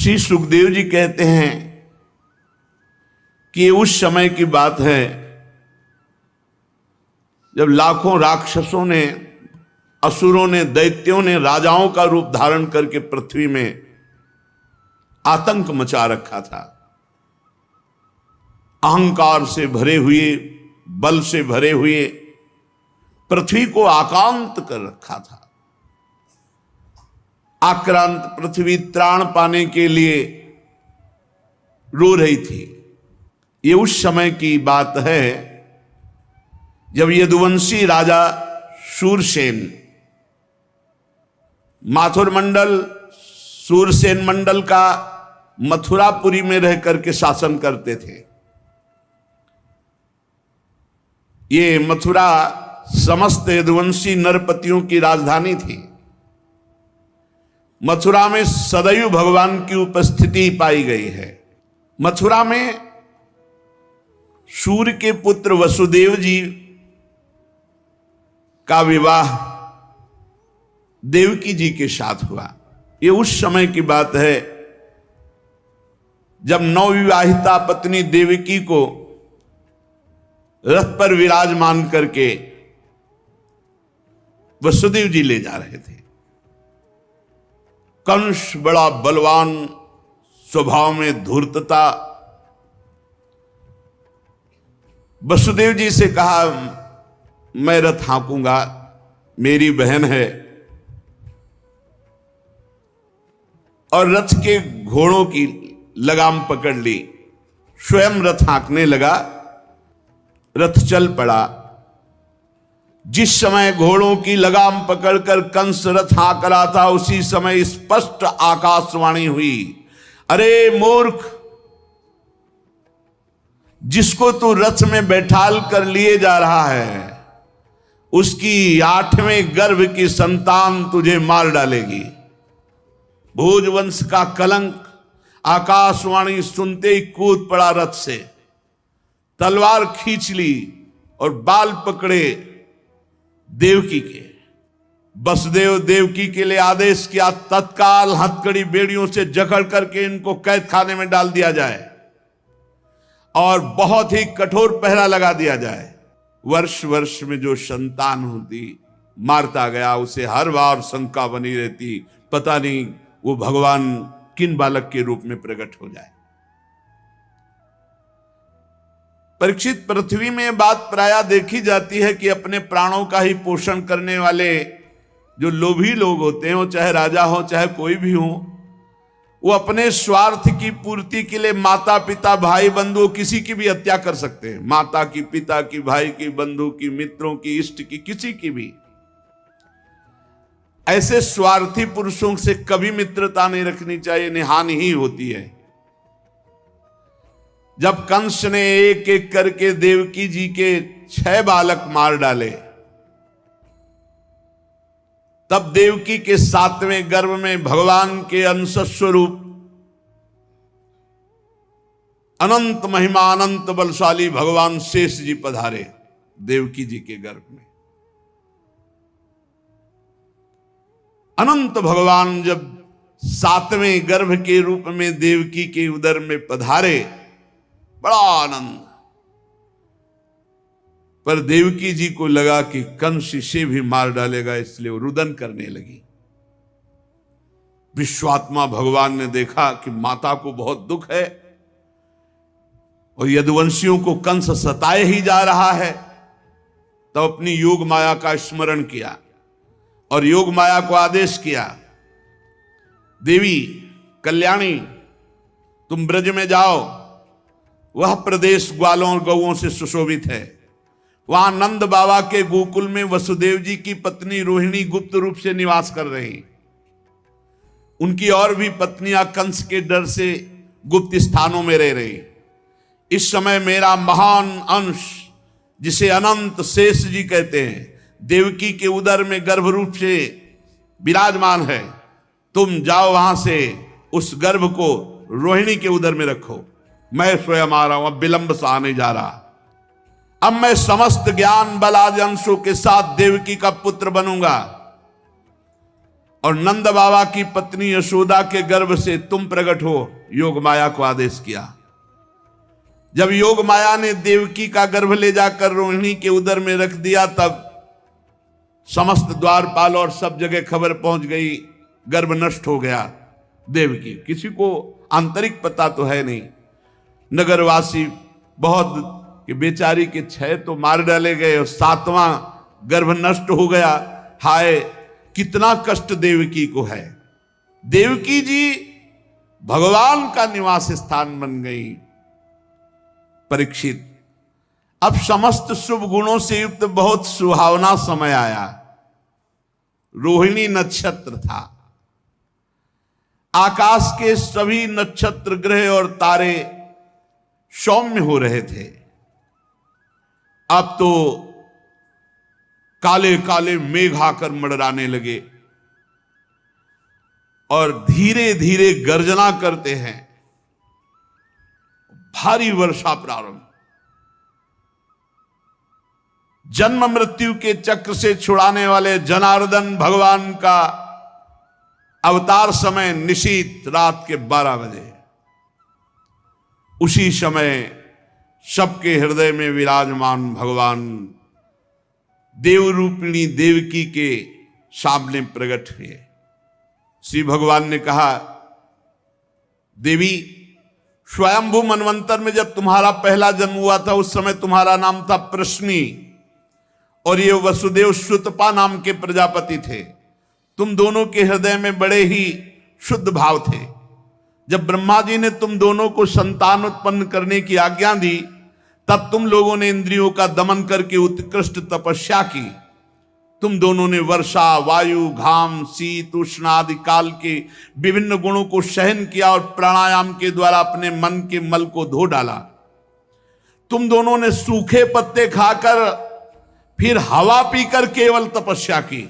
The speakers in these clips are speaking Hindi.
श्री सुखदेव जी कहते हैं कि उस समय की बात है जब लाखों राक्षसों ने, असुरों ने, दैत्यों ने राजाओं का रूप धारण करके पृथ्वी में आतंक मचा रखा था। अहंकार से भरे हुए, बल से भरे हुए पृथ्वी को आक्रांत कर रखा था। आक्रांत पृथ्वी त्राण पाने के लिए रो रही थी। ये उस समय की बात है जब यदुवंशी राजा शूरसेन, माथुर मंडल शूरसेन मंडल का मथुरापुरी में रह करके शासन करते थे। ये मथुरा समस्त यदुवंशी नरपतियों की राजधानी थी। मथुरा में सदैव भगवान की उपस्थिति पाई गई है। मथुरा में सूर्य के पुत्र वसुदेव जी का विवाह देवकी जी के साथ हुआ। ये उस समय की बात है जब नवविवाहिता पत्नी देवकी को रथ पर विराजमान करके वसुदेव जी ले जा रहे थे। कंस बड़ा बलवान, स्वभाव में धूर्तता, वसुदेव जी से कहा मैं रथ हाँकूंगा, मेरी बहन है। और रथ के घोड़ों की लगाम पकड़ ली, स्वयं रथ हाँकने लगा। रथ चल पड़ा। जिस समय घोड़ों की लगाम पकड़कर कंस रथ हाँक रहा था, उसी समय स्पष्ट आकाशवाणी हुई, अरे मूर्ख, जिसको तू रथ में बैठाल कर लिए जा रहा है, उसकी 8वें गर्भ की संतान तुझे मार डालेगी। भोजवंश का कलंक। आकाशवाणी सुनते ही कूद पड़ा रथ से, तलवार खींच ली और बाल पकड़े देवकी के। वसुदेव देवकी के लिए आदेश किया, तत्काल हथकड़ी बेड़ियों से जकड़ करके इनको कैद खाने में डाल दिया जाए और बहुत ही कठोर पहरा लगा दिया जाए। वर्ष वर्ष में जो संतान होती मारता गया, उसे हर बार शंका बनी रहती, पता नहीं वो भगवान किन बालक के रूप में प्रकट हो जाए। परीक्षित, पृथ्वी में बात प्रायः देखी जाती है कि अपने प्राणों का ही पोषण करने वाले जो लोभी लोग होते हैं, वो चाहे राजा हो चाहे कोई भी हो, वो अपने स्वार्थ की पूर्ति के लिए माता पिता भाई बंधु किसी की भी हत्या कर सकते हैं। माता की, पिता की, भाई की, बंधु की, मित्रों की, इष्ट की, किसी की भी। ऐसे स्वार्थी पुरुषों से कभी मित्रता नहीं रखनी चाहिए, नहीं हानि ही होती है। जब कंस ने एक एक करके देवकी जी के 6 बालक मार डाले, तब देवकी के 7वें गर्भ में भगवान के अंश स्वरूप अनंत महिमा, अनंत बलशाली भगवान शेष जी पधारे देवकी जी के गर्भ में। अनंत भगवान जब 7वें गर्भ के रूप में देवकी के उदर में पधारे, बड़ा आनंद। पर देवकी जी को लगा कि कंस इसे भी मार डालेगा, इसलिए वो रुदन करने लगी। विश्वात्मा भगवान ने देखा कि माता को बहुत दुख है और यदुवंशियों को कंस सताए ही जा रहा है, तो अपनी योग माया का स्मरण किया और योग माया को आदेश किया, देवी कल्याणी, तुम ब्रज में जाओ, वह प्रदेश ग्वालों और गौओं से सुशोभित है। वहां नंद बाबा के गोकुल में वसुदेव जी की पत्नी रोहिणी गुप्त रूप से निवास कर रही। उनकी और भी पत्नियां कंस के डर से गुप्त स्थानों में रह रही। इस समय मेरा महान अंश, जिसे अनंत शेष जी कहते हैं, देवकी के उदर में गर्भ रूप से विराजमान है। तुम जाओ वहां से उस गर्भ को रोहिणी के उदर में रखो। मैं स्वयं आ रहा हूं, अब विलंब से आने जा रहा। अब मैं समस्त ज्ञान बल आदि अंशों के साथ देवकी का पुत्र बनूंगा। और नंद बाबा की पत्नी यशोदा के गर्भ से तुम प्रकट हो, योग माया को आदेश किया। जब योग माया ने देवकी का गर्भ ले जाकर रोहिणी के उदर में रख दिया, तब समस्त द्वारपाल और सब जगह खबर पहुंच गई, गर्भ नष्ट हो गया देवकी। किसी को आंतरिक पता तो है नहीं, नगरवासी बहुत कि बेचारी के 6 तो मार डाले गए और 7वां गर्भ नष्ट हो गया। हाय कितना कष्ट देवकी को है। देवकी जी भगवान का निवास स्थान बन गई। परीक्षित, अब समस्त शुभ गुणों से युक्त बहुत सुहावना समय आया। रोहिणी नक्षत्र था, आकाश के सभी नक्षत्र ग्रह और तारे सौम्य हो रहे थे। अब तो काले काले मेघ आकर मंडराने लगे और धीरे धीरे गर्जना करते हैं। भारी वर्षा प्रारंभ। जन्म मृत्यु के चक्र से छुड़ाने वाले जनार्दन भगवान का अवतार समय निशीत रात के 12 बजे। उसी समय सबके हृदय में विराजमान भगवान देवरूपिणी देवकी के सामने प्रकट हुए। श्री भगवान ने कहा, देवी, स्वयंभू मनवंतर में जब तुम्हारा पहला जन्म हुआ था, उस समय तुम्हारा नाम था प्रश्नी और ये वसुदेव श्रुतपा नाम के प्रजापति थे। तुम दोनों के हृदय में बड़े ही शुद्ध भाव थे। जब ब्रह्मा जी ने तुम दोनों को संतान उत्पन्न करने की आज्ञा दी, तब तुम लोगों ने इंद्रियों का दमन करके उत्कृष्ट तपस्या की। तुम दोनों ने वर्षा, वायु, घाम, शीत, उष्ण आदि काल के विभिन्न गुणों को सहन किया और प्राणायाम के द्वारा अपने मन के मल को धो डाला। तुम दोनों ने सूखे पत्ते खाकर फिर हवा पीकर केवल तपस्या की।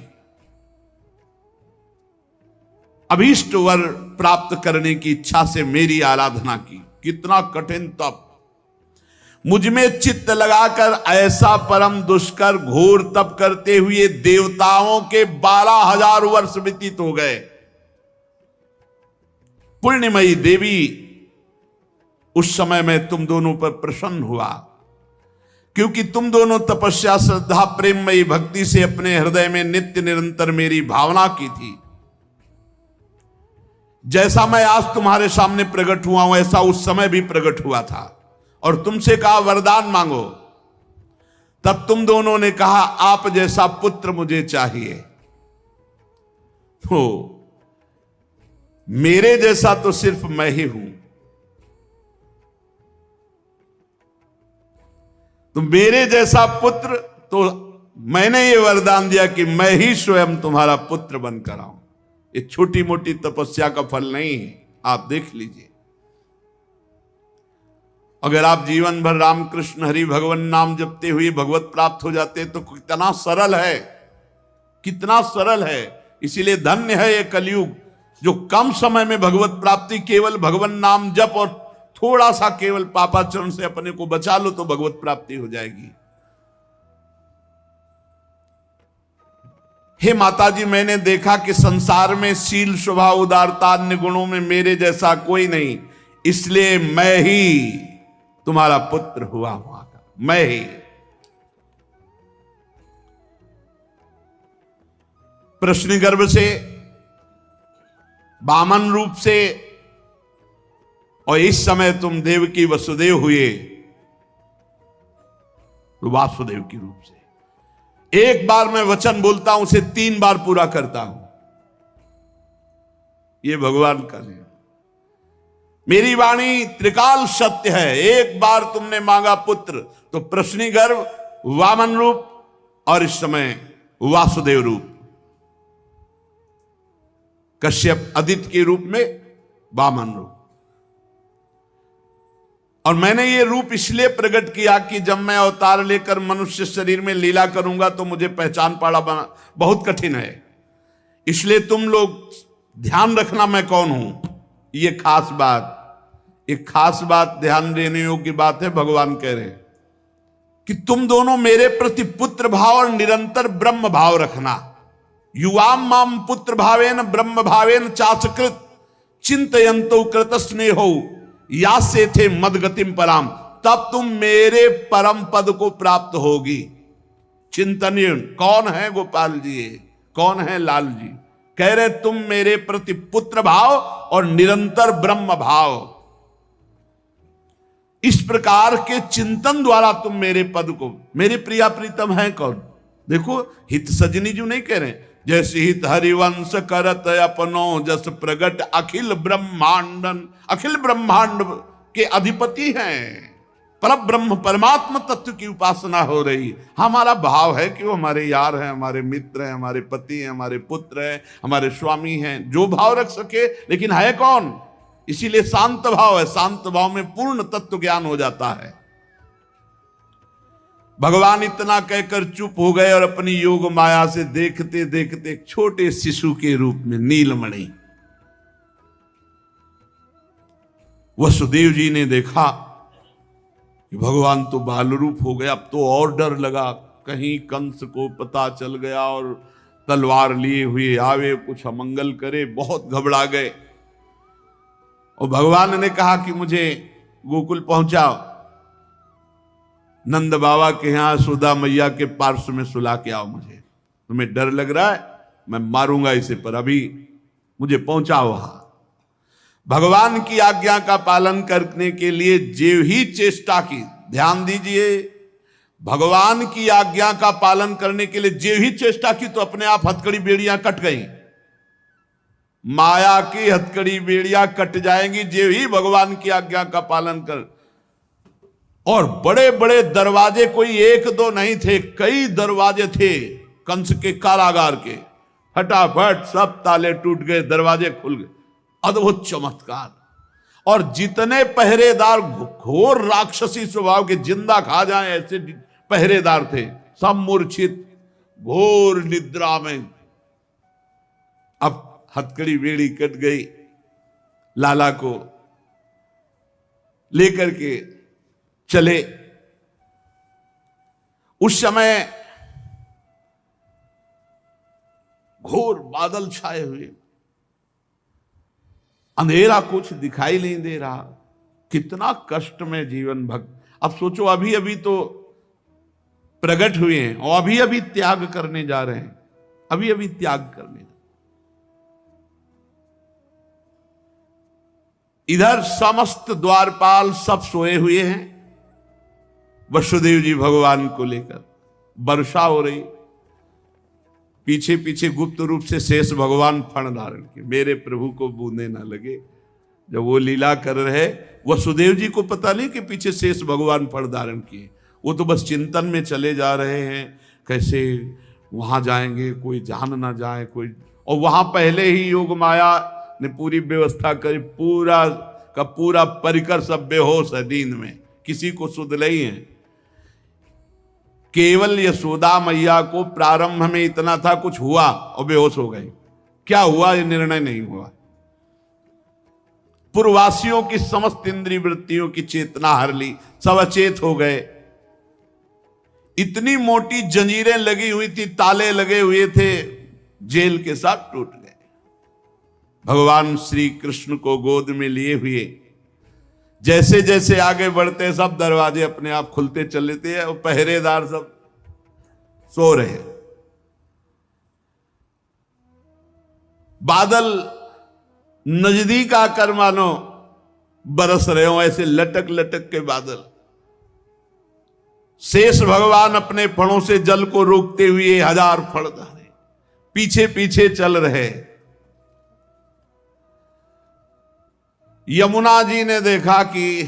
अभीष्ट वर प्राप्त करने की इच्छा से मेरी आराधना की। कितना कठिन तप। मुझ में चित्त लगाकर ऐसा परम दुष्कर घोर तप करते हुए देवताओं के 12,000 वर्ष व्यतीत हो गए। पुण्यमयी देवी, उस समय मैं तुम दोनों पर प्रसन्न हुआ, क्योंकि तुम दोनों तपस्या, श्रद्धा, प्रेममयी भक्ति से अपने हृदय में नित्य निरंतर मेरी भावना की थी। जैसा मैं आज तुम्हारे सामने प्रकट हुआ हूं, ऐसा उस समय भी प्रकट हुआ था और तुमसे कहा वरदान मांगो। तब तुम दोनों ने कहा, आप जैसा पुत्र मुझे चाहिए। तो मेरे जैसा तो सिर्फ मैं ही हूं। तो मेरे जैसा पुत्र, तो मैंने ये वरदान दिया कि मैं ही स्वयं तुम्हारा पुत्र बनकर आऊं। ये छोटी मोटी तपस्या का फल नहीं है, आप देख लीजिए। अगर आप जीवन भर रामकृष्ण हरि भगवान नाम जपते हुए भगवत प्राप्त हो जाते तो कितना सरल है, कितना सरल है। इसीलिए धन्य है ये कलयुग, जो कम समय में भगवत प्राप्ति, केवल भगवान नाम जप और थोड़ा सा केवल पापाचरण से अपने को बचा लो तो भगवत प्राप्ति हो जाएगी। हे माताजी, मैंने देखा कि संसार में शील, स्वभाव, उदारता, अन्य गुणों में मेरे जैसा कोई नहीं, इसलिए मैं ही तुम्हारा पुत्र हुआ हूं। मैं ही प्रश्न गर्भ से, वामन रूप से, और इस समय तुम देवकी वसुदेव हुए वासुदेव के रूप से। एक बार मैं वचन बोलता हूं, उसे 3 बार पूरा करता हूं। यह भगवान का नियम। मेरी वाणी त्रिकाल सत्य है। एक बार तुमने मांगा पुत्र, तो प्रश्नी गर्भ, वामन रूप और इस समय वासुदेव रूप। कश्यप आदित्य के रूप में वामन रूप। और मैंने ये रूप इसलिए प्रकट किया कि जब मैं अवतार लेकर मनुष्य शरीर में लीला करूंगा तो मुझे पहचान पाना बहुत कठिन है। इसलिए तुम लोग ध्यान रखना मैं कौन हूं। ये खास बात, एक खास बात ध्यान देने योग्य बात है। भगवान कह रहे हैं कि तुम दोनों मेरे प्रति पुत्र भाव और निरंतर ब्रह्म भाव रखना। युवाम माम पुत्र भावेन ब्रह्म भावेन चासकृत चिंतयंतो कृत स्नेहो या से थे मदगतिम पराम, तब तुम मेरे परम पद को प्राप्त होगी। चिंतनीय कौन है गोपाल जी, कौन है लाल जी? कह रहे तुम मेरे प्रति पुत्र भाव और निरंतर ब्रह्म भाव, इस प्रकार के चिंतन द्वारा तुम मेरे पद को, मेरे प्रिया प्रीतम है कौन? देखो हित सजनी जी नहीं कह रहे, जैसे हित हरिवंश करत अपनो जस प्रगट अखिल ब्रह्मांडन, अखिल ब्रह्मांड के अधिपति हैं, पर ब्रह्म परमात्मा तत्व की उपासना हो रही। हमारा भाव है कि वो हमारे यार हैं, हमारे मित्र हैं, हमारे पति हैं, हमारे पुत्र हैं, हमारे स्वामी हैं, जो भाव रख सके, लेकिन है कौन? इसीलिए शांत भाव है, शांत भाव में पूर्ण तत्व ज्ञान हो जाता है। भगवान इतना कहकर चुप हो गए और अपनी योग माया से देखते देखते एक छोटे शिशु के रूप में नीलमणि, वसुदेव जी ने देखा कि भगवान तो बाल रूप हो गया। अब तो और डर लगा, कहीं कंस को पता चल गया और तलवार लिए हुए आवे, कुछ अमंगल करे। बहुत घबरा गए और भगवान ने कहा कि मुझे गोकुल पहुंचाओ, नंद बाबा के यहां सुधा मैया के पार्श्व में सुला के आओ। मुझे तुम्हें डर लग रहा है, मैं मारूंगा इसे, पर अभी मुझे पहुंचाओ वहां। भगवान की आज्ञा का पालन करने के लिए जो ही चेष्टा की, ध्यान दीजिए, भगवान की आज्ञा का पालन करने के लिए जो ही चेष्टा की तो अपने आप हथकड़ी बेड़ियां कट गई। माया की हथकड़ी बेड़ियां कट जाएंगी जो ही भगवान की आज्ञा का पालन कर। और बड़े बड़े दरवाजे कोई एक दो नहीं थे, कई दरवाजे थे कंस के कारागार के। फटाफट सब ताले टूट गए, दरवाजे खुल गए। अद्भुत चमत्कार। और जितने पहरेदार घोर राक्षसी स्वभाव के, जिंदा खा जाए ऐसे पहरेदार थे, सब मूर्छित घोर निद्रा में। अब हथकड़ी बेड़ी कट गई, लाला को लेकर के चले। उस समय घोर बादल छाए हुए, अंधेरा, कुछ दिखाई नहीं दे रहा। कितना कष्ट में जीवन भक्त। अब सोचो, अभी अभी तो प्रकट हुए हैं और अभी अभी त्याग करने जा रहे हैं, अभी अभी त्याग करने। इधर समस्त द्वारपाल सब सोए हुए हैं, वसुदेव जी भगवान को लेकर। वर्षा हो रही, पीछे पीछे गुप्त रूप से शेष भगवान फण धारण के, मेरे प्रभु को बूंदे ना लगे। जब वो लीला कर रहे, वसुदेव जी को पता नहीं कि पीछे शेष भगवान फण धारण किए। वो तो बस चिंतन में चले जा रहे हैं, कैसे वहां जाएंगे, कोई जान ना जाए कोई। और वहां पहले ही योग माया ने पूरी व्यवस्था करी, पूरा का पूरा परिकर सब बेहोश है नींद में, किसी को सुध नहीं है। केवल यशोदा मैया को प्रारंभ में इतना था, कुछ हुआ और बेहोश हो गई। क्या हुआ ये निर्णय नहीं हुआ। पूर्ववासियों की समस्त इंद्रिय वृत्तियों की चेतना हर ली, सब अचेत हो गए। इतनी मोटी जंजीरें लगी हुई थी, ताले लगे हुए थे, जेल के साथ टूट गए। भगवान श्री कृष्ण को गोद में लिए हुए जैसे जैसे आगे बढ़ते, सब दरवाजे अपने आप खुलते चले थे और पहरेदार सब सो रहे। बादल नजदीक आकर मानो बरस रहे हो, ऐसे लटक लटक के बादल। शेष भगवान अपने फणों से जल को रोकते हुए 1000 फण धारे पीछे पीछे चल रहे। यमुना जी ने देखा कि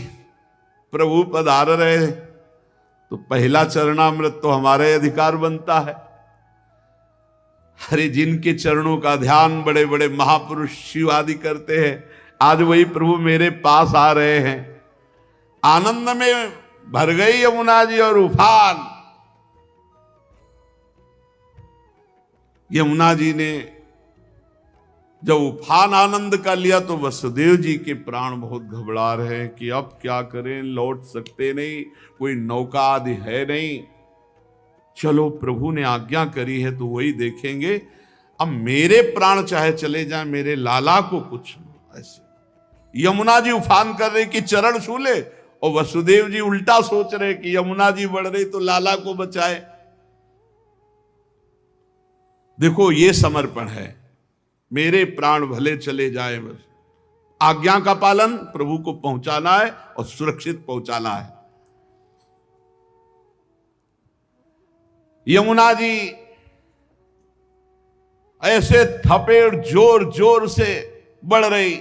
प्रभु पधार रहे, तो पहला चरणामृत तो हमारे अधिकार बनता है। अरे जिनके चरणों का ध्यान बड़े बड़े महापुरुष शिव आदि करते हैं, आज वही प्रभु मेरे पास आ रहे हैं। आनंद में भर गई यमुना जी और उफान। यमुना जी ने जब उफान आनंद का लिया तो वसुदेव जी के प्राण बहुत घबरा रहे हैं कि अब क्या करें, लौट सकते नहीं, कोई नौका आदि है नहीं। चलो प्रभु ने आज्ञा करी है तो वही देखेंगे। अब मेरे प्राण चाहे चले जाएं, मेरे लाला को कुछ न। ऐसे यमुना जी उफान कर रहे कि चरण छू ले, और वसुदेव जी उल्टा सोच रहे कि यमुना जी बढ़ रही तो लाला को बचाए। देखो ये समर्पण है, मेरे प्राण भले चले जाए, बस आज्ञा का पालन, प्रभु को पहुंचाना है और सुरक्षित पहुंचाना है। यमुना जी ऐसे थपेड़ जोर जोर से बढ़ रही,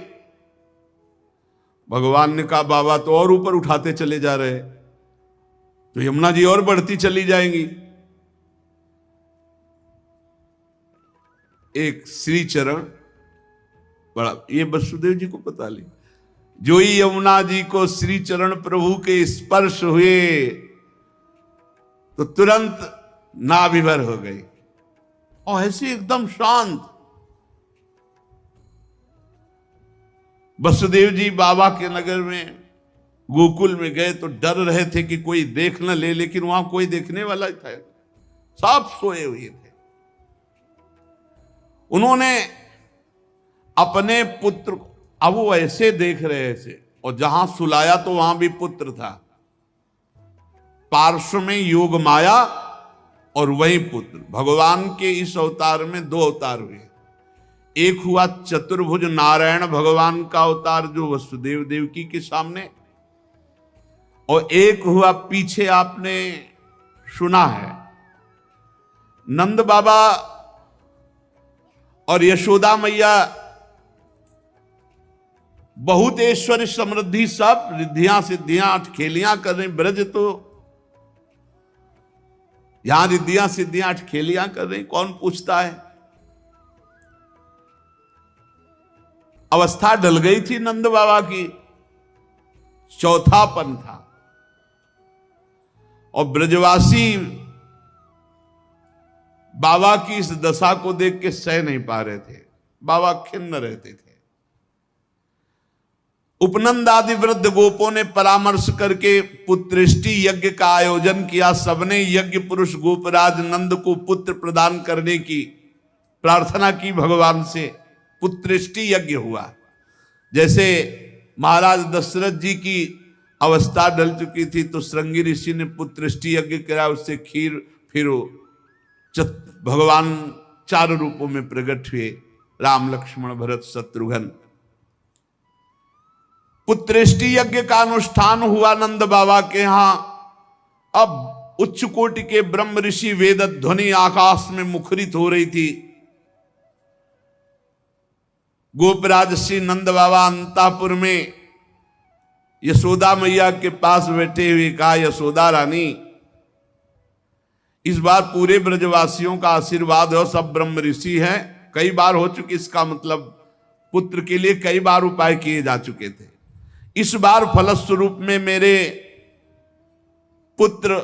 भगवान ने कहा बाबा तो और ऊपर उठाते चले जा रहे, तो यमुना जी और बढ़ती चली जाएंगी। एक श्री चरण बड़ा, ये वसुदेव जी को पता नहीं, जो ही यमुना जी को श्री चरण प्रभु के स्पर्श हुए तो तुरंत नाभिभर हो गई, और ऐसे एकदम शांत। वसुदेव जी बाबा के नगर में गोकुल में गए तो डर रहे थे कि कोई देख न ले, लेकिन वहां कोई देखने वाला था, सब सोए हुए थे। उन्होंने अपने पुत्र को, अब वो ऐसे देख रहे थे, और जहां सुलाया तो वहां भी पुत्र था, पार्श्व में योग माया और वही पुत्र। भगवान के इस अवतार में दो अवतार हुए, एक हुआ चतुर्भुज नारायण भगवान का अवतार जो वसुदेव देवकी के सामने, और एक हुआ पीछे आपने सुना है नंद बाबा और यशोदा मैया, बहुत ऐश्वर्य समृद्धि सब रिद्धियां सिद्धियां अठखेलियां कर रही। ब्रज तो यहां रिद्धियां सिद्धियां अठखेलियां कर रही, कौन पूछता है। अवस्था ढल गई थी नंद बाबा की, चौथापन था, और ब्रजवासी बाबा की इस दशा को देख के सह नहीं पा रहे थे, बाबा खिन्न रहते थे। उपनंद आदि वृद्ध गोपों ने परामर्श करके पुत्रेष्टि यज्ञ का आयोजन किया। सबने यज्ञ पुरुष गोपराज नंद को पुत्र प्रदान करने की प्रार्थना की भगवान से। पुत्रेष्टि यज्ञ हुआ। जैसे महाराज दशरथ जी की अवस्था डल चुकी थी तो श्रृंगी ऋषि ने पुत्रेष्टि यज्ञ करा, उससे खीर, फिर भगवान 4 रूपों में प्रकट हुए, राम लक्ष्मण भरत शत्रुघ्न। पुत्रेष्टि यज्ञ का अनुष्ठान हुआ नंद बाबा के यहां। अब उच्च कोटि के ब्रह्म ऋषि वेद ध्वनि आकाश में मुखरित हो रही थी। गोपराज श्री नंद बाबा अंतापुर में यशोदा मैया के पास बैठे हुए कहा, यशोदा रानी इस बार पूरे ब्रजवासियों का आशीर्वाद हो, सब ब्रह्म ऋषि हैं, कई बार हो चुकी, इसका मतलब पुत्र के लिए कई बार उपाय किए जा चुके थे। इस बार फलस्वरूप में मेरे पुत्र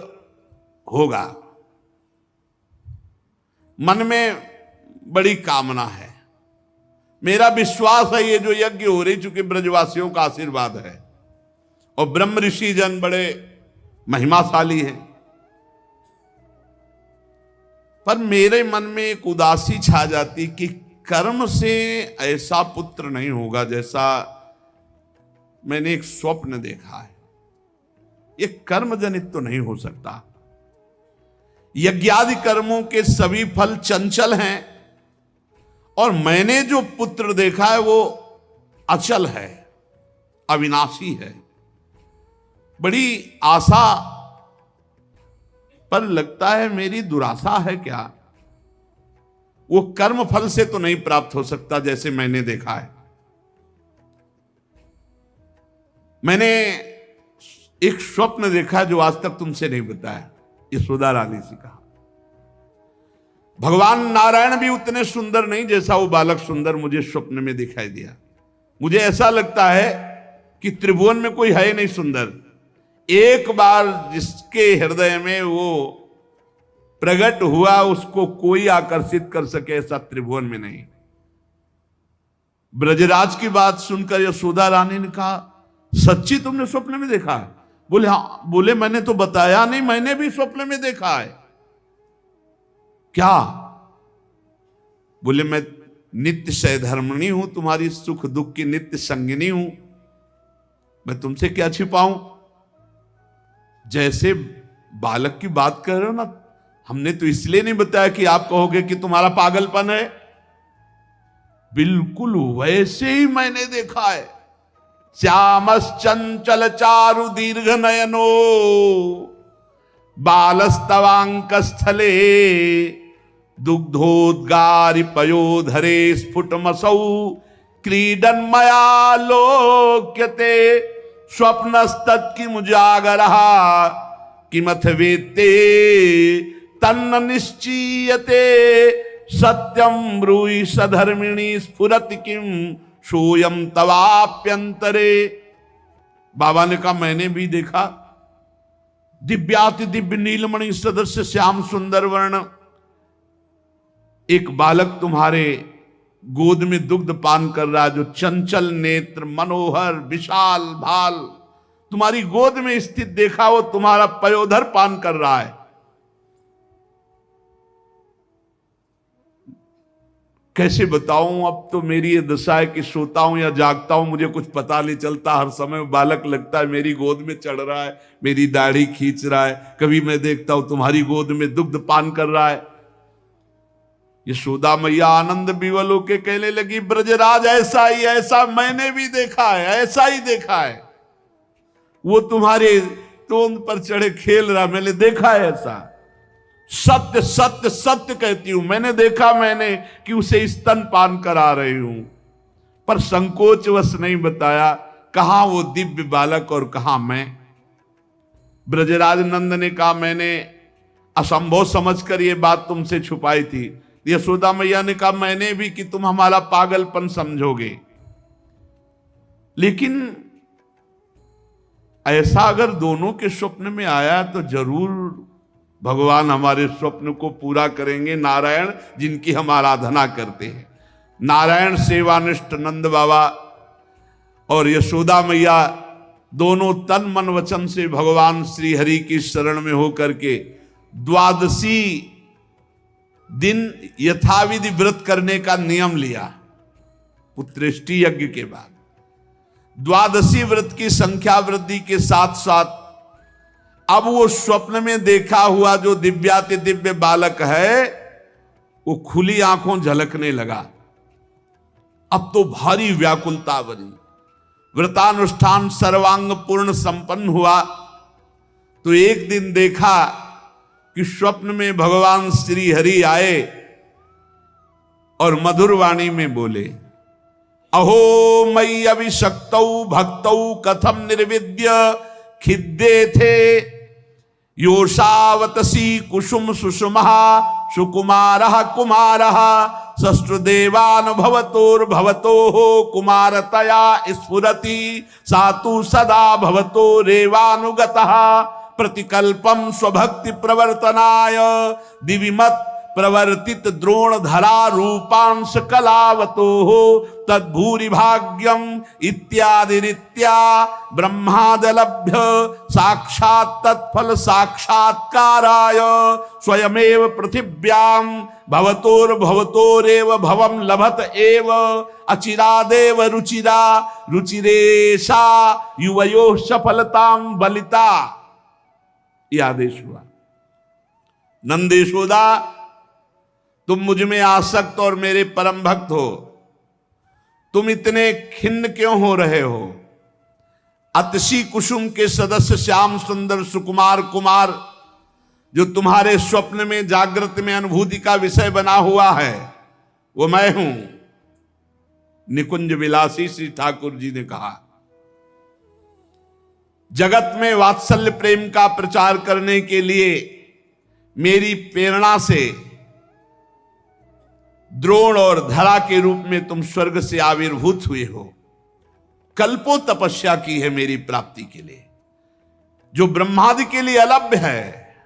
होगा, मन में बड़ी कामना है, मेरा विश्वास है ये जो यज्ञ हो रही, चूंकि ब्रजवासियों का आशीर्वाद है और ब्रह्म ऋषि जन बड़े महिमाशाली हैं, पर मेरे मन में एक उदासी छा जाती कि कर्म से ऐसा पुत्र नहीं होगा जैसा मैंने एक स्वप्न देखा है। ये कर्म जनित तो नहीं हो सकता। यज्ञादि कर्मों के सभी फल चंचल हैं और मैंने जो पुत्र देखा है वो अचल है, अविनाशी है। बड़ी आशा, पर लगता है मेरी दुराशा है क्या। वो कर्म फल से तो नहीं प्राप्त हो सकता जैसे मैंने देखा है। मैंने एक स्वप्न देखा जो आज तक तुमसे नहीं बताया, यशोदा रानी से कहा। भगवान नारायण भी उतने सुंदर नहीं जैसा वो बालक सुंदर मुझे स्वप्न में दिखाई दिया। मुझे ऐसा लगता है कि त्रिभुवन में कोई है नहीं सुंदर। एक बार जिसके हृदय में वो प्रकट हुआ उसको कोई आकर्षित कर सके ऐसा त्रिभुवन में नहीं। ब्रजराज की बात सुनकर यशोदा रानी ने कहा, सच्ची तुमने स्वप्न में देखा है? बोले हाँ। बोले मैंने तो बताया नहीं, मैंने भी स्वप्न में देखा है। क्या? बोले मैं नित्य सहधर्मिणी हूं, तुम्हारी सुख दुख की नित्य संगिनी हूं, मैं तुमसे क्या छिपाऊं। जैसे बालक की बात कर रहे हो ना, हमने तो इसलिए नहीं बताया कि आप कहोगे कि तुम्हारा पागलपन है, बिल्कुल वैसे ही मैंने देखा है। श्यामश्चंचल चारु दीर्घ नयनो बालस्तवांक स्थले दुग्धोद्गारि पयोधरे स्फुटमसौ क्रीडन्मया लोक्यते स्वप्नस्तत्किमुजागरः किमथ वेत्ते तन्न निश्चीयते सत्यम ब्रूहि सधर्मिणी स्फुरति किम सोयम तवाप्यंतरे। बाबा ने कहा मैंने भी देखा, दिव्याति दिव्य नीलमणि सदस्य श्याम सुंदर वर्ण एक बालक तुम्हारे गोद में दुग्ध पान कर रहा है, जो चंचल नेत्र मनोहर विशाल भाल तुम्हारी गोद में स्थित देखा, वो तुम्हारा पयोधर पान कर रहा है। कैसे बताऊं, अब तो मेरी ये दशा है कि सोता हूं या जागता हूं मुझे कुछ पता नहीं चलता। हर समय बालक लगता है मेरी गोद में चढ़ रहा है, मेरी दाढ़ी खींच रहा है। कभी मैं देखता हूं तुम्हारी गोद में दुग्ध पान कर रहा है। यशोदा मैया आनंद विवल होके कहने लगी, ब्रजराज ऐसा ही, ऐसा मैंने भी देखा है, ऐसा ही देखा है। वो तुम्हारे तोंद पर चढ़े खेल रहा, मैंने देखा है ऐसा। सत्य सत्य सत्य कहती हूं, मैंने देखा, मैंने कि उसे स्तन पान करा रही हूं, पर संकोचवश नहीं बताया कहां वो दिव्य बालक और कहां मैं। ब्रजराज नंद ने कहा मैंने असंभव समझकर ये बात तुमसे छुपाई थी। यशोदा मैया ने कहा मैंने भी, कि तुम हमारा पागलपन समझोगे। लेकिन ऐसा अगर दोनों के स्वप्न में आया तो जरूर भगवान हमारे स्वप्न को पूरा करेंगे। नारायण जिनकी हम आराधना करते हैं, नारायण सेवानिष्ठ नंद बाबा और यशोदा मैया दोनों तन मन वचन से भगवान श्री हरि की शरण में होकर के द्वादशी दिन यथाविधि व्रत करने का नियम लिया। पुत्रेष्टि यज्ञ के बाद द्वादशी व्रत की संख्या वृद्धि के साथ साथ अब वो स्वप्न में देखा हुआ जो दिव्याति दिव्य बालक है वो खुली आंखों झलकने लगा। अब तो भारी व्याकुलता बनी। व्रतानुष्ठान सर्वांग पूर्ण संपन्न हुआ तो एक दिन देखा कि स्वप्न में भगवान श्री हरि आए और मधुर वाणी में बोले, अहो मयि अभिषक्तौ भक्तौ कथम निर्विद्य खिद्दे थे योषावतसी कुसुम सुषुमः सुकुमारः कुमारः सष्ट्देवान भवतोर्भवतोः कुमारतया स्फुरति सातु सदा भवतो रेवानुगतः प्रतिकल्पम स्वभक्ति प्रवर्तनाय दिविमत प्रवर्तित द्रोण धरा रूपांश कलावतो तद्भूरि भाग्यम इत्यादि रीत्या ब्रह्मादलभ्य साक्षात् तत्फल साक्षात्काराय स्वयमेव पृथिव्यां भवतोर्भवतोरेव भवं लभत एव अचिरादेव रुचिरा रुचिरेशा युवयो सफलतां बलिता। यह आदेश हुआ, नंदेशोदा तुम मुझ में आसक्त और मेरे परम भक्त हो, तुम इतने खिन्न क्यों हो रहे हो। अतसी कुसुम के सदस्य श्याम सुंदर सुकुमार कुमार जो तुम्हारे स्वप्न में जागृत में अनुभूति का विषय बना हुआ है वो मैं हूं। निकुंज विलासी श्री ठाकुर जी ने कहा, जगत में वात्सल्य प्रेम का प्रचार करने के लिए मेरी प्रेरणा से द्रोण और धरा के रूप में तुम स्वर्ग से आविर्भूत हुए हो। कल्पों तपस्या की है मेरी प्राप्ति के लिए, जो ब्रह्मादि के लिए अलभ्य है।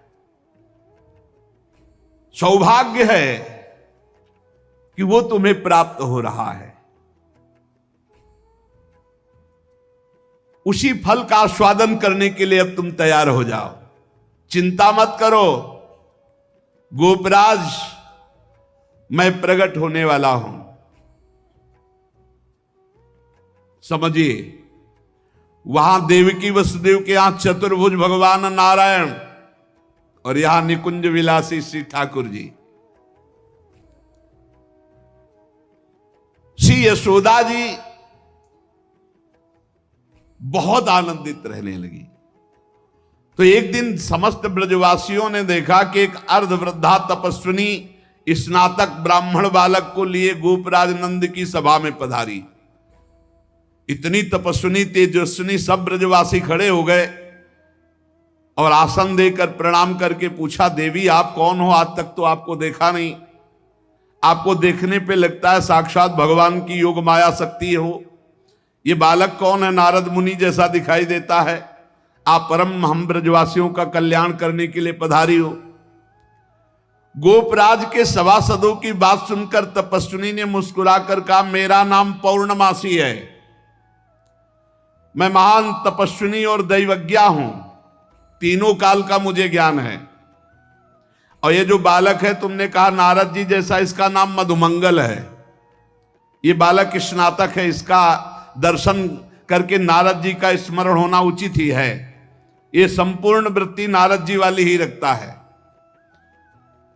सौभाग्य है कि वो तुम्हें प्राप्त हो रहा है। उसी फल का आस्वादन करने के लिए अब तुम तैयार हो जाओ, चिंता मत करो। गोपराज मैं प्रकट होने वाला हूं। समझिए, वहां देवकी वसुदेव के यहां चतुर्भुज भगवान नारायण और यहां निकुंज विलासी श्री ठाकुर जी। श्री यशोदा जी बहुत आनंदित रहने लगी। तो एक दिन समस्त ब्रजवासियों ने देखा कि एक अर्धवृद्धा तपस्विनी स्नातक ब्राह्मण बालक को लिए गोपराज नंद की सभा में पधारी। इतनी तपस्विनी तेजस्विनी, सब ब्रजवासी खड़े हो गए और आसन देकर प्रणाम करके पूछा, देवी आप कौन हो? आज तक तो आपको देखा नहीं। आपको देखने पे लगता है साक्षात भगवान की योग माया शक्ति हो। ये बालक कौन है? नारद मुनि जैसा दिखाई देता है। आप परम हम ब्रजवासियों का कल्याण करने के लिए पधारी हो। गोपराज के सभासदों की बात सुनकर तपस्विनी ने मुस्कुराकर कहा, मेरा नाम पौर्णमासी है। मैं महान तपस्विनी और दैवज्ञा हूं। तीनों काल का मुझे ज्ञान है। और ये जो बालक है, तुमने कहा नारद जी जैसा, इसका नाम मधुमंगल है। ये बालक स्नातक है। इसका दर्शन करके नारद जी का स्मरण होना उचित ही है। ये संपूर्ण वृत्ति नारद जी वाली ही रखता है।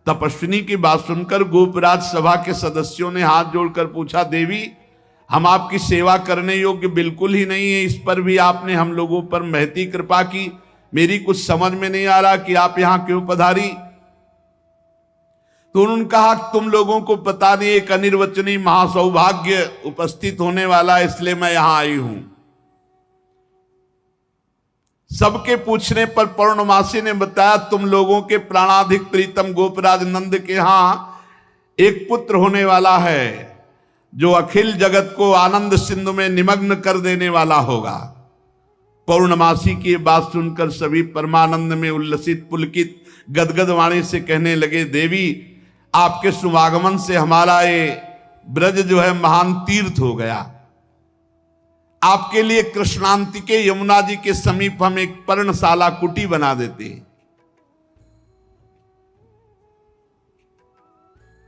तपस्विनी की बात सुनकर गोपराज सभा के सदस्यों ने हाथ जोड़कर पूछा, देवी हम आपकी सेवा करने योग्य बिल्कुल ही नहीं है। इस पर भी आपने हम लोगों पर महती कृपा की। मेरी कुछ समझ में नहीं आ रहा कि आप यहां क्यों पधारी। तो उन्होंने कहा, तुम लोगों को पता नहीं, एक अनिर्वचनीय महासौभाग्य उपस्थित होने वाला है, इसलिए मैं यहां आई हूं। सबके पूछने पर पौर्णमासी ने बताया, तुम लोगों के प्राणाधिक प्रीतम गोपराज नंद के यहां एक पुत्र होने वाला है जो अखिल जगत को आनंद सिंधु में निमग्न कर देने वाला होगा। पौर्णमासी की बात सुनकर सभी परमानंद में उल्लसित पुलकित गदगद वाणी से कहने लगे, देवी आपके शुभागमन से हमारा ये ब्रज जो है महान तीर्थ हो गया। आपके लिए कृष्णांति के यमुना जी के समीप हम एक पर्णशाला कुटी बना देते हैं।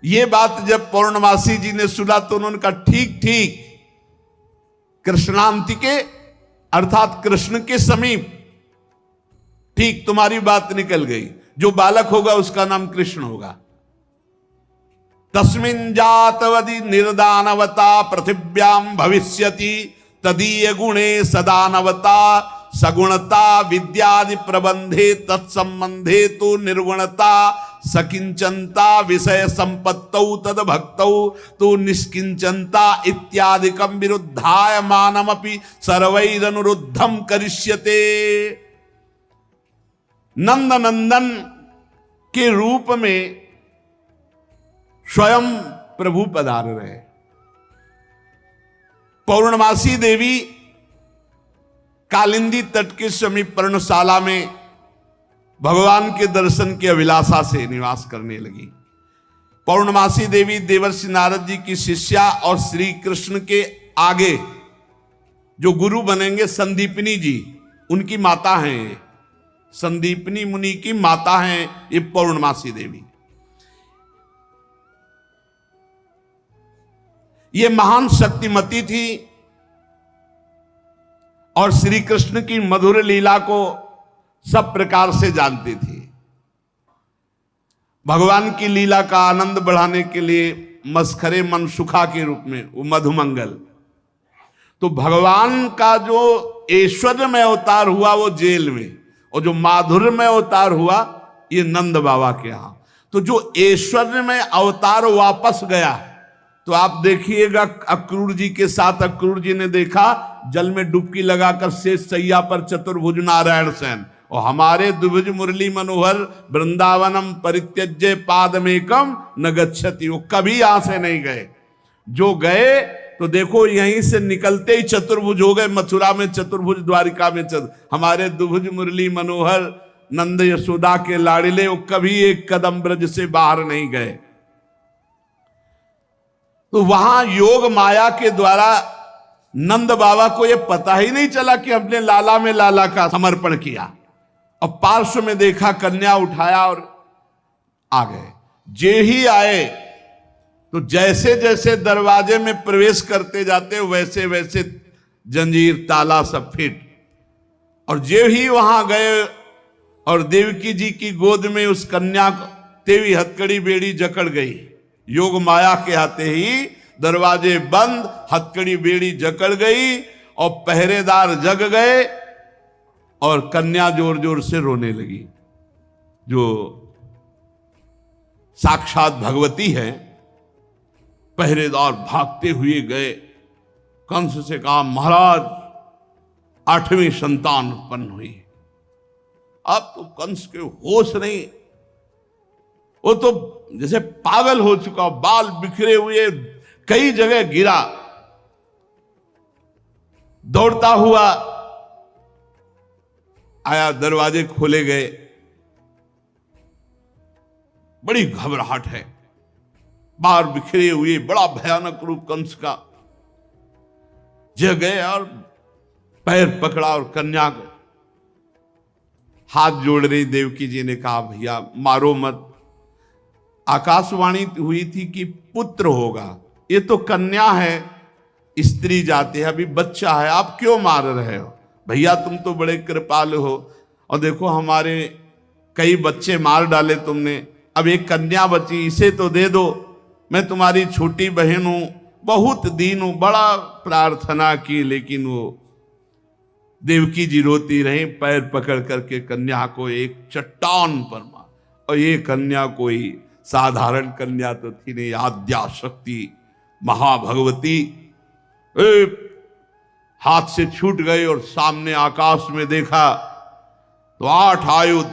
ये बात जब पौर्णमासी जी ने सुना तो उन्होंने कहा, ठीक ठीक, कृष्णांति के अर्थात कृष्ण के समीप, ठीक तुम्हारी बात निकल गई। जो बालक होगा उसका नाम कृष्ण होगा। तस्मिन् जातवदि निर्दानवता पृथिव्याम भविष्यति तदीय गुणे सदानवता सगुणता विद्यादि प्रबंधे तत्संबंधे तो निर्गुणता सकिंचनता विषय संपत्तौ तद भक्तौ तो निष्किंचनता इत्यादिकम विरुद्धाय मानमपि सर्वैरनुरुद्धम करिष्यते। नंद नंदन के रूप में स्वयं प्रभु पधार रहे। पौर्णमासी देवी कालिंदी तट के समीप पर्णशाला में भगवान के दर्शन की अभिलाषा से निवास करने लगी। पौर्णमासी देवी देवर्षि नारद जी की शिष्या और श्री कृष्ण के आगे जो गुरु बनेंगे संदीपनी जी, उनकी माता हैं। ये संदीपनी मुनि की माता हैं ये पौर्णमासी देवी। ये महान शक्तिमती थी और श्री कृष्ण की मधुर लीला को सब प्रकार से जानती थी। भगवान की लीला का आनंद बढ़ाने के लिए मस्खरे मनसुखा के रूप में वो मधुमंगल, तो भगवान का जो ऐश्वर्य में अवतार हुआ वो जेल में, और जो माधुर्य में अवतार हुआ ये नंद बाबा के यहां। तो जो ऐश्वर्य में अवतार वापस गया, तो आप देखिएगा अक्रूर जी के साथ अक्रूर जी ने देखा जल में डुबकी लगाकर शेष सैया पर चतुर्भुज नारायण सेन, और हमारे द्विभुज मुरली मनोहर वृंदावनम परित्यज्य पादमेकम न गच्छति, वो कभी यहां से नहीं गए। जो गए तो देखो यहीं से निकलते ही चतुर्भुज हो गए। मथुरा में चतुर्भुज, द्वारिका में हमारे द्विभुज मुरली मनोहर नंद यशोदा के लाड़िले, वो कभी एक कदम ब्रज से बाहर नहीं गए। तो वहां योग माया के द्वारा नंद बाबा को यह पता ही नहीं चला कि अपने लाला में लाला का समर्पण किया, और पार्श्व में देखा, कन्या उठाया और आ गए। जे ही आए तो जैसे जैसे दरवाजे में प्रवेश करते जाते वैसे वैसे जंजीर ताला सब फिट, और जो ही वहां गए और देवकी जी की गोद में उस कन्या को तेवी हथकड़ी बेड़ी जकड़ गई। योग माया के आते ही दरवाजे बंद, हथकड़ी बेड़ी जकड़ गई और पहरेदार जग गए और कन्या जोर जोर से रोने लगी। जो साक्षात भगवती है, पहरेदार भागते हुए गए, कंस से कहा महाराज 8वीं संतान उत्पन्न हुई। अब तो कंस के होश नहीं, वो तो जैसे पागल हो चुका, बाल बिखरे हुए, कई जगह गिरा, दौड़ता हुआ आया, दरवाजे खोले गए। बड़ी घबराहट है, बाहर बिखरे हुए, बड़ा भयानक रूप कंस का। जग गए और पैर पकड़ा और कन्या को हाथ जोड़ रही। देवकी जी ने कहा भैया मारो मत, आकाशवाणी हुई थी कि पुत्र होगा, ये तो कन्या है, स्त्री जाति है, अभी बच्चा है, आप क्यों मार रहे हो? भैया तुम तो बड़े कृपालु हो, और देखो हमारे कई बच्चे मार डाले तुमने, अब एक कन्या बची, इसे तो दे दो, मैं तुम्हारी छोटी बहन हूं, बहुत दीन हूं। बड़ा प्रार्थना की, लेकिन वो देवकी जी रोती रही, पैर पकड़ करके कन्या को एक चट्टान पर मार। और ये कन्या कोई साधारण कन्या तो थी नहीं, आद्या शक्ति महाभगवती। हाथ से छूट गई और सामने आकाश में देखा तो 8 आयुध,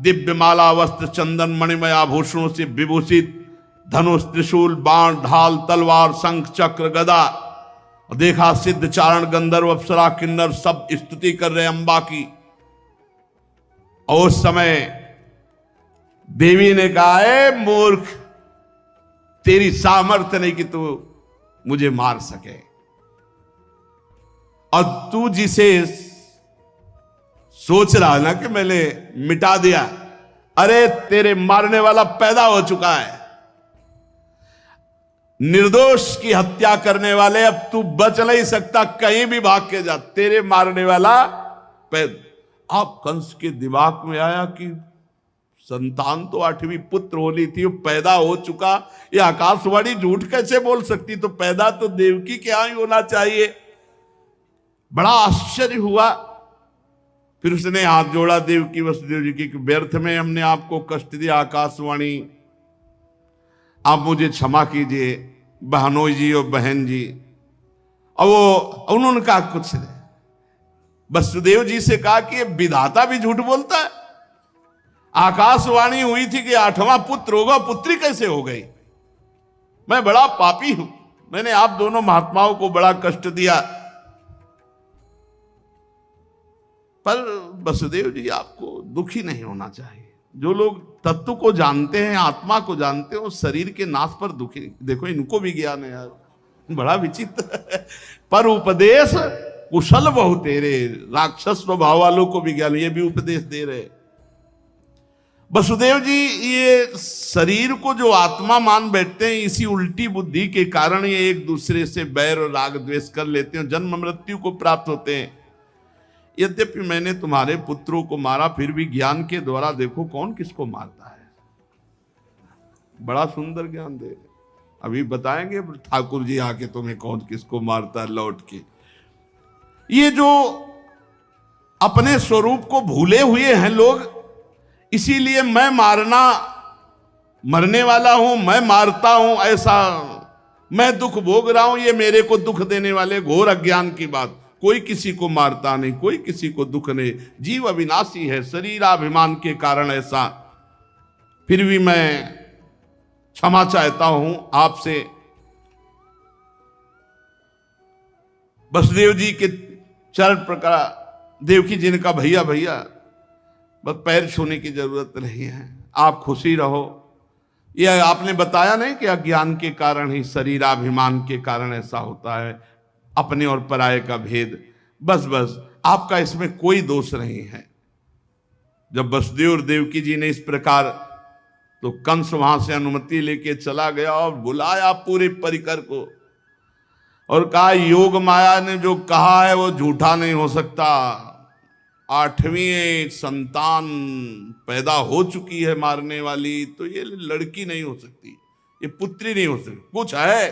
दिव्य माला वस्त्र चंदन मणिमय आभूषणों से विभूषित, धनुष त्रिशूल बाण ढाल तलवार शंख चक्र गदा। देखा सिद्ध चारण गंधर्व अप्सरा किन्नर सब स्तुति कर रहे अंबा की। और उस समय देवी ने कहा ए मूर्ख, तेरी सामर्थ्य नहीं कि तू मुझे मार सके, और तू जिसे सोच रहा है ना कि मैंने मिटा दिया, अरे तेरे मारने वाला पैदा हो चुका है। निर्दोष की हत्या करने वाले, अब तू बच नहीं सकता, कहीं भी भाग के जा, तेरे मारने वाला पैदा। अब कंस के दिमाग में आया कि संतान तो 8वीं पुत्र होनी थी, वो पैदा हो चुका, ये आकाशवाणी झूठ कैसे बोल सकती? तो पैदा तो देवकी के यहां ही होना चाहिए। बड़ा आश्चर्य हुआ। फिर उसने हाथ जोड़ा देवकी वसुदेव जी की, व्यर्थ में हमने आपको कष्ट दिया आकाशवाणी, आप मुझे क्षमा कीजिए बहनोई जी और बहन जी। और वो उन्होंने कहा कुछ नहीं, वसुदेव जी से कहा कि ये विधाता भी झूठ बोलता है, आकाशवाणी हुई थी कि 8वां पुत्र होगा, पुत्री कैसे हो गई? मैं बड़ा पापी हूं, मैंने आप दोनों महात्माओं को बड़ा कष्ट दिया। पर वसुदेव जी आपको दुखी नहीं होना चाहिए। जो लोग तत्व को जानते हैं, आत्मा को जानते हैं, वो शरीर के नाश पर दुखी। देखो इनको भी ज्ञान है यार, बड़ा विचित्र। पर उपदेश कुशल बहु तेरे, राक्षस स्वभाव वालों को भी ज्ञान, ये भी उपदेश दे रहे। वसुदेव जी ये शरीर को जो आत्मा मान बैठते हैं, इसी उल्टी बुद्धि के कारण ये एक दूसरे से बैर और राग द्वेष कर लेते हैं, जन्म मृत्यु को प्राप्त होते हैं। यद्यपि मैंने तुम्हारे पुत्रों को मारा, फिर भी ज्ञान के द्वारा देखो कौन किसको मारता है। बड़ा सुंदर ज्ञान दे, अभी बताएंगे ठाकुर जी आके तुम्हें कौन किसको मारता है लौट के। ये जो अपने स्वरूप को भूले हुए हैं लोग, इसीलिए मैं मरने वाला हूं, मैं मारता हूं, ऐसा मैं दुख भोग रहा हूं, ये मेरे को दुख देने वाले घोर अज्ञान की बात। कोई किसी को मारता नहीं, कोई किसी को दुख नहीं, जीव अविनाशी है, शरीराभिमान के कारण ऐसा। फिर भी मैं क्षमा चाहता हूं आपसे। वसुदेव जी के चरण प्रकार देवकी जी ने कहा भैया भैया बस पैर छूने की जरूरत नहीं है, आप खुशी रहो। यह आपने बताया नहीं कि अज्ञान के कारण ही, शरीराभिमान के कारण ऐसा होता है, अपने और पराये का भेद। बस बस आपका इसमें कोई दोष नहीं है। जब वसुदेव और देवकी जी ने इस प्रकार तो कंस वहां से अनुमति लेके चला गया और बुलाया पूरे परिकर को और कहा योग माया ने जो कहा है वो झूठा नहीं हो सकता। 8वीं संतान पैदा हो चुकी है मारने वाली, तो ये लड़की नहीं हो सकती, ये पुत्री नहीं हो सकती, कुछ है,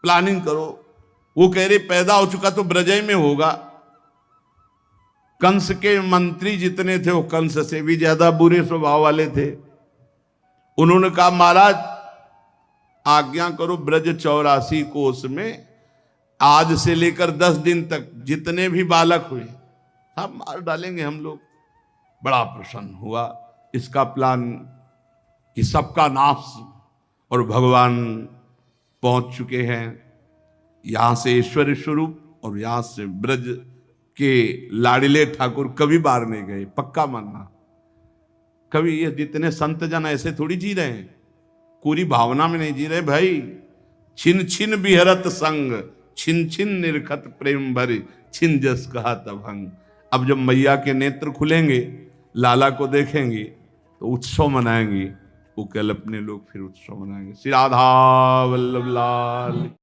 प्लानिंग करो। वो कह रहे पैदा हो चुका तो ब्रजय में होगा। कंस के मंत्री जितने थे वो कंस से भी ज्यादा बुरे स्वभाव वाले थे। उन्होंने कहा महाराज आज्ञा करो, ब्रज 84 कोस में आज से लेकर 10 दिन तक जितने भी बालक हुए सब मार डालेंगे हम लोग। बड़ा प्रसन्न हुआ इसका प्लान कि सबका नाश, और भगवान पहुंच चुके हैं यहां से ऐश्वर्य स्वरूप, और यहां से ब्रज के लाडिले ठाकुर कभी बाहर नहीं गए, पक्का मानना। कभी ये जितने संत जन ऐसे थोड़ी जी रहे हैं, पूरी भावना में नहीं जी रहे भाई। छिन छिन बिहरत संग, छिन छिन निरखत प्रेम भरी, छिन जस कहा तभंग। अब जब मैया के नेत्र खुलेंगे, लाला को देखेंगे तो उत्सव मनाएंगे, वो कल अपने लोग फिर उत्सव मनाएंगे। श्री राधा वल्लभ लाल।